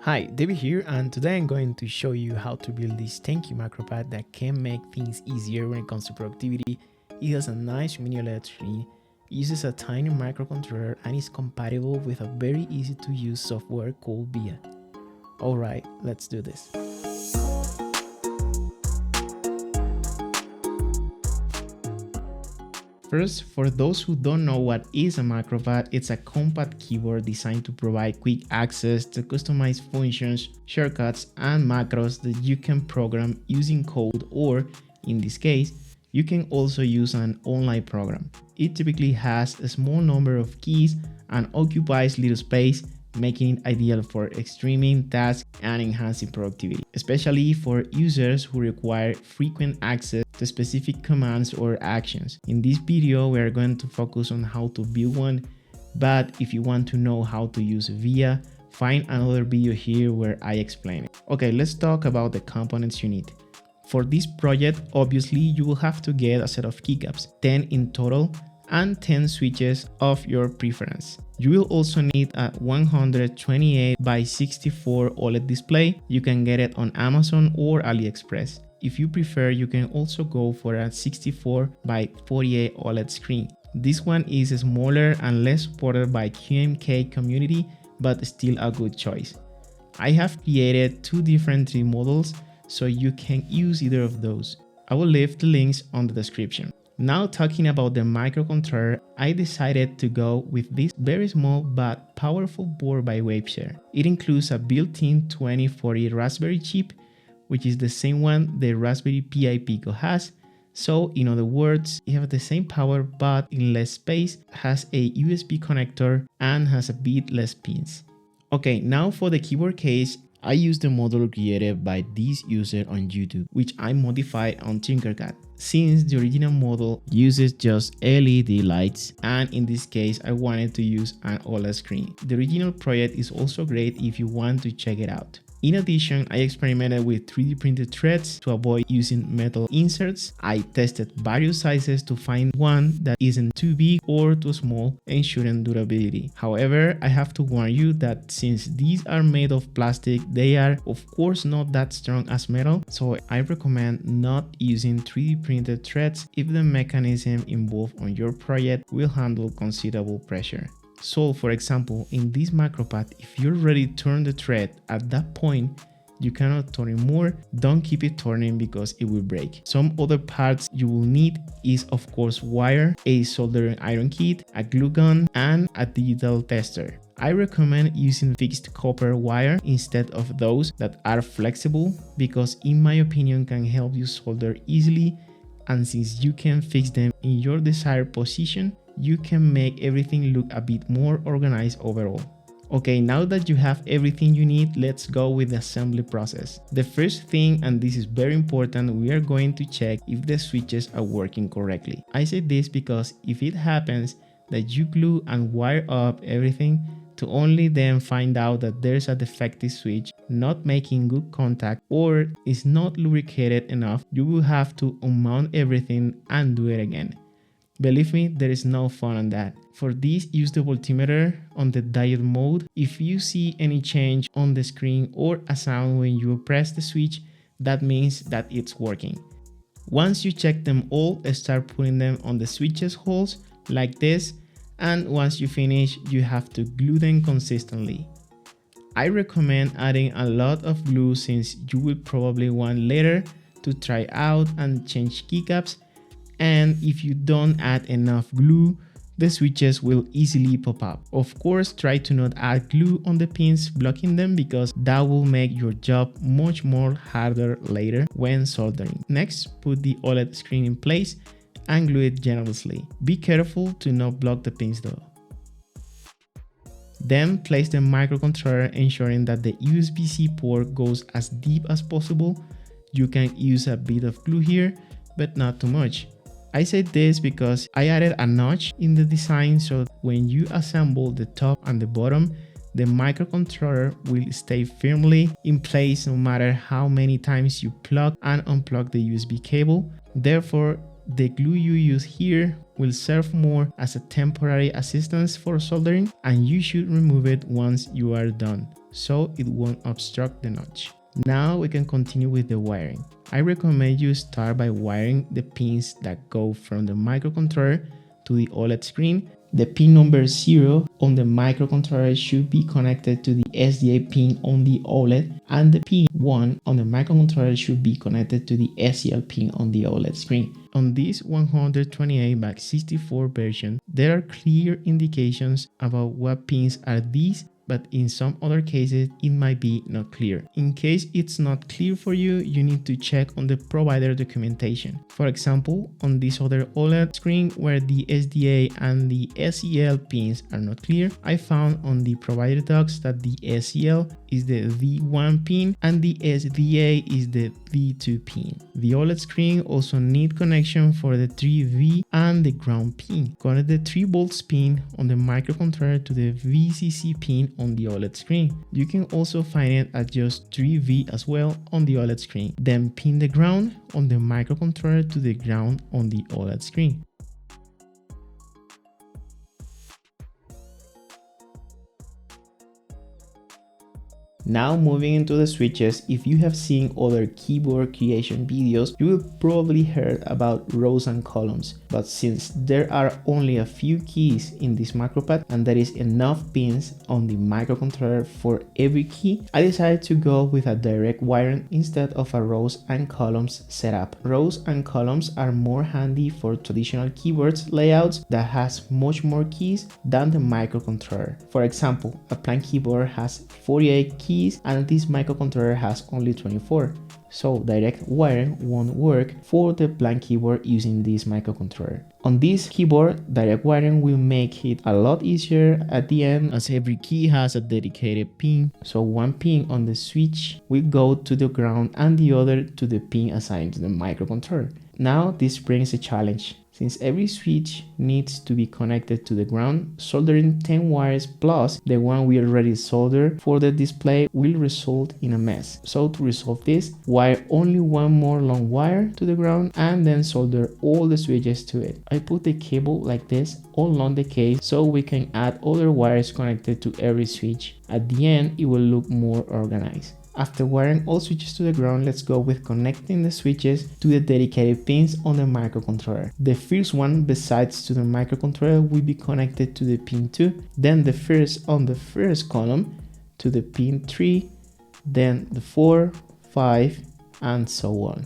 Hi, David here, and today I'm going to show you how to build this tanky macropad that can make things easier when it comes to productivity. It has a nice mini OLED screen, uses a tiny microcontroller, and is compatible with a very easy to use software called VIA. Alright, let's do this. First, for those who don't know what is a Macropad, it's a compact keyboard designed to provide quick access to customized functions, shortcuts, and macros that you can program using code, or in this case, you can also use an online program. It typically has a small number of keys and occupies little space, making it ideal for streaming tasks and enhancing productivity, especially for users who require frequent access to specific commands or actions. In this video, we are going to focus on how to build one, but if you want to know how to use VIA, find another video here where I explain it. Okay, let's talk about the components you need. For this project, obviously, you will have to get a set of keycaps, 10 in total, and 10 switches of your preference. You will also need a 128 by 64 OLED display. You can get it on Amazon or AliExpress. If you prefer, you can also go for a 64 by 48 OLED screen. This one is smaller and less supported by QMK community, but still a good choice. I have created two different 3D models, so you can use either of those. I will leave the links on the description. Now talking about the microcontroller, I decided to go with this very small but powerful board by Waveshare. It includes a built-in 2040 Raspberry chip, which is the same one the Raspberry Pi Pico has. So in other words, it has the same power but in less space, has a USB connector, and has a bit less pins. Okay, now for the keyboard case, I used the model created by this user on YouTube, which I modified on Tinkercad, since the original model uses just LED lights, and in this case I wanted to use an OLED screen. The original project is also great if you want to check it out. In addition, I experimented with 3D printed threads to avoid using metal inserts. I tested various sizes to find one that isn't too big or too small, ensuring durability. However, I have to warn you that since these are made of plastic, they are of course not that strong as metal, so I recommend not using 3D printed threads if the mechanism involved on your project will handle considerable pressure. So for example, in this macropad, if you already turn the thread at that point, you cannot turn it more. Don't keep it turning because it will break. Some other parts you will need is of course wire, a soldering iron kit, a glue gun, and a digital tester. I recommend using fixed copper wire instead of those that are flexible, because in my opinion can help you solder easily, and since you can fix them in your desired position, you can make everything look a bit more organized overall. Okay, now that you have everything you need, let's go with the assembly process. The first thing, and this is very important, we are going to check if the switches are working correctly. I say this because if it happens that you glue and wire up everything to only then find out that there's a defective switch not making good contact or is not lubricated enough, you will have to unmount everything and do it again. Believe me, there is no fun on that. For this, use the voltmeter on the diode mode. If you see any change on the screen or a sound when you press the switch, that means that it's working. Once you check them all, start putting them on the switches holes like this, and once you finish, you have to glue them consistently. I recommend adding a lot of glue since you will probably want later to try out and change keycaps. And if you don't add enough glue, the switches will easily pop up. Of course, try to not add glue on the pins blocking them, because that will make your job much more harder later when soldering. Next, put the OLED screen in place and glue it generously. Be careful to not block the pins though. Then place the microcontroller, ensuring that the USB-C port goes as deep as possible. You can use a bit of glue here, but not too much. I said this because I added a notch in the design, so when you assemble the top and the bottom, the microcontroller will stay firmly in place no matter how many times you plug and unplug the USB cable. Therefore, the glue you use here will serve more as a temporary assistance for soldering, and you should remove it once you are done, so it won't obstruct the notch. Now we can continue with the wiring. I recommend you start by wiring the pins that go from the microcontroller to the OLED screen. The pin number 0 on the microcontroller should be connected to the SDA pin on the OLED, and the pin 1 on the microcontroller should be connected to the STL pin on the OLED screen. On this 128/64 version, there are clear indications about what pins are these, but in some other cases it might be not clear. In case it's not clear for you, you need to check on the provider documentation. For example, on this other OLED screen where the SDA and the SEL pins are not clear, I found on the provider docs that the SEL is the V1 pin and the SDA is the V2 pin. The OLED screen also needs connection for the 3V and the ground pin. Connect the 3V pin on the microcontroller to the VCC pin on the OLED screen. You can also find it at just 3V as well on the OLED screen. Then pin the ground on the microcontroller to the ground on the OLED screen. Now moving into the switches, if you have seen other keyboard creation videos, you will probably heard about rows and columns, but since there are only a few keys in this Macropad and there is enough pins on the microcontroller for every key, I decided to go with a direct wiring instead of a rows and columns setup. Rows and columns are more handy for traditional keyboards layouts that has much more keys than the microcontroller. For example, a plain keyboard has 48 keys and this microcontroller has only 24. So direct wiring won't work for the blank keyboard using this microcontroller. On this keyboard, direct wiring will make it a lot easier at the end as every key has a dedicated pin. So one pin on the switch will go to the ground and the other to the pin assigned to the microcontroller. Now this brings a challenge. Since every switch needs to be connected to the ground, soldering 10 wires plus the one we already soldered for the display will result in a mess. So to resolve this, wire only one more long wire to the ground and then solder all the switches to it. I put the cable like this all along the case so we can add other wires connected to every switch. At the end, it will look more organized. After wiring all switches to the ground, let's go with connecting the switches to the dedicated pins on the microcontroller. The first one besides to the microcontroller will be connected to the pin 2, then the first on the first column to the pin 3, then the 4, 5, and so on.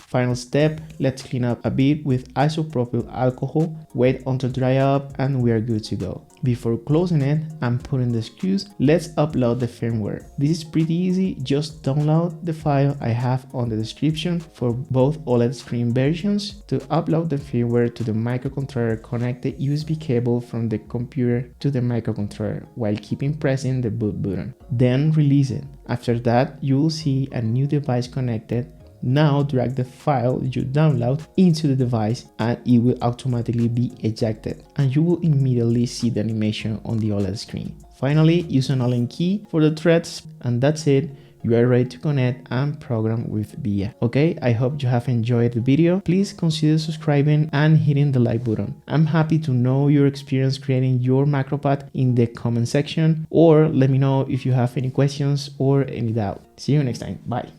Final step, let's clean up a bit with isopropyl alcohol, wait until dry up, and we are good to go. Before closing it and putting the screws, let's upload the firmware. This is pretty easy, just download the file I have on the description for both OLED screen versions. To upload the firmware to the microcontroller, connect the USB cable from the computer to the microcontroller while keeping pressing the boot button. Then release it. After that, you will see a new device connected. Now drag the file you download into the device and it will automatically be ejected and you will immediately see the animation on the OLED screen. Finally, use an Allen key for the threads and that's it. You are ready to connect and program with VIA. Okay, I hope you have enjoyed the video. Please consider subscribing and hitting the like button. I'm happy to know your experience creating your Macropad in the comment section, or let me know if you have any questions or any doubt. See you next time. Bye.